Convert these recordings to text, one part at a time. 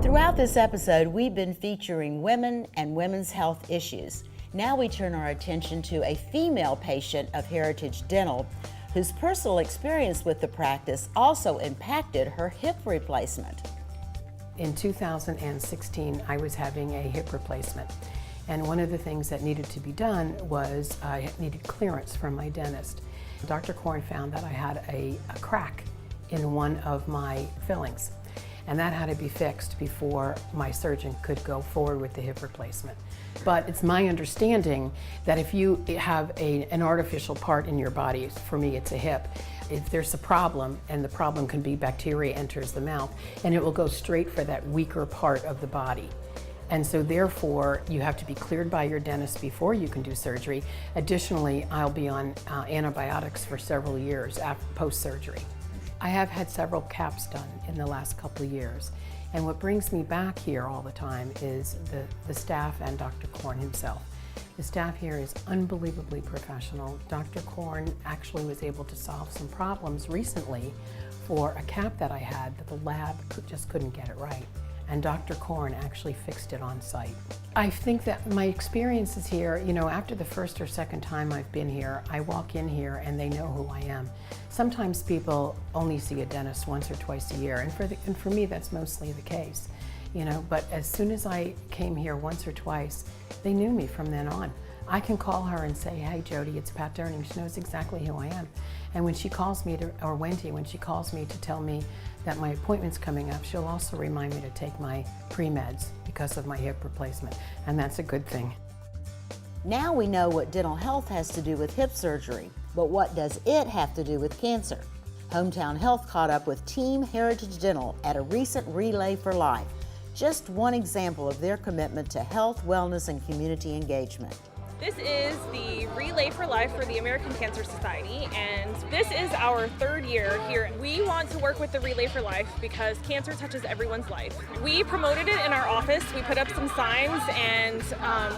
Throughout this episode, we've been featuring women and women's health issues. Now we turn our attention to a female patient of Heritage Dental whose personal experience with the practice also impacted her hip replacement. In 2016, I was having a hip replacement. And one of the things that needed to be done was I needed clearance from my dentist. Dr. Korn found that I had a crack in one of my fillings. And that had to be fixed before my surgeon could go forward with the hip replacement. But it's my understanding that if you have an artificial part in your body, for me it's a hip, if there's a problem, and the problem can be bacteria enters the mouth, and it will go straight for that weaker part of the body. And so therefore, you have to be cleared by your dentist before you can do surgery. Additionally, I'll be on antibiotics for several years post-surgery. I have had several caps done in the last couple of years. And what brings me back here all the time is the staff and Dr. Korn himself. The staff here is unbelievably professional. Dr. Korn actually was able to solve some problems recently for a cap that I had that the lab just couldn't get it right. And Dr. Korn actually fixed it on site. I think that my experiences here, after the first or second time I've been here, I walk in here and they know who I am. Sometimes people only see a dentist once or twice a year, and for me that's mostly the case. But as soon as I came here once or twice, they knew me from then on. I can call her and say, "Hey Jody, it's Pat Durning." She knows exactly who I am. And when she calls me or Wendy, when she calls me to tell me that my appointment's coming up, she'll also remind me to take my pre-meds because of my hip replacement, and that's a good thing. Now we know what dental health has to do with hip surgery, but what does it have to do with cancer? Hometown Health caught up with Team Heritage Dental at a recent Relay for Life. Just one example of their commitment to health, wellness, and community engagement. This is the Relay for Life for the American Cancer Society, and this is our third year here. We want to work with the Relay for Life because cancer touches everyone's life. We promoted it in our office. We put up some signs, and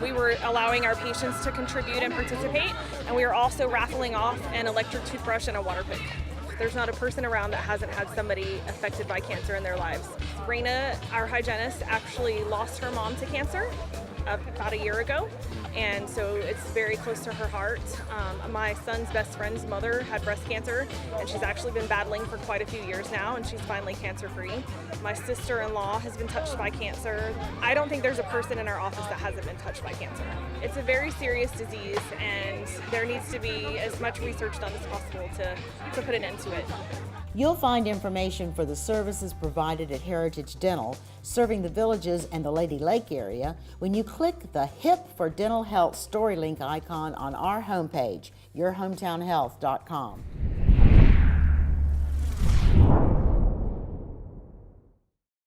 we were allowing our patients to contribute and participate, and we were also raffling off an electric toothbrush and a water pick. There's not a person around that hasn't had somebody affected by cancer in their lives. Raina, our hygienist, actually lost her mom to cancer about a year ago, and so it's very close to her heart. My son's best friend's mother had breast cancer, and she's actually been battling for quite a few years now, and she's finally cancer-free. My sister-in-law has been touched by cancer. I don't think there's a person in our office that hasn't been touched by cancer. It's a very serious disease, and there needs to be as much research done as possible to put an end to it. You'll find information for the services provided at Heritage Dental, serving the Villages and the Lady Lake area, when you click the Hip for Dental Health story link icon on our homepage, yourhometownhealth.com.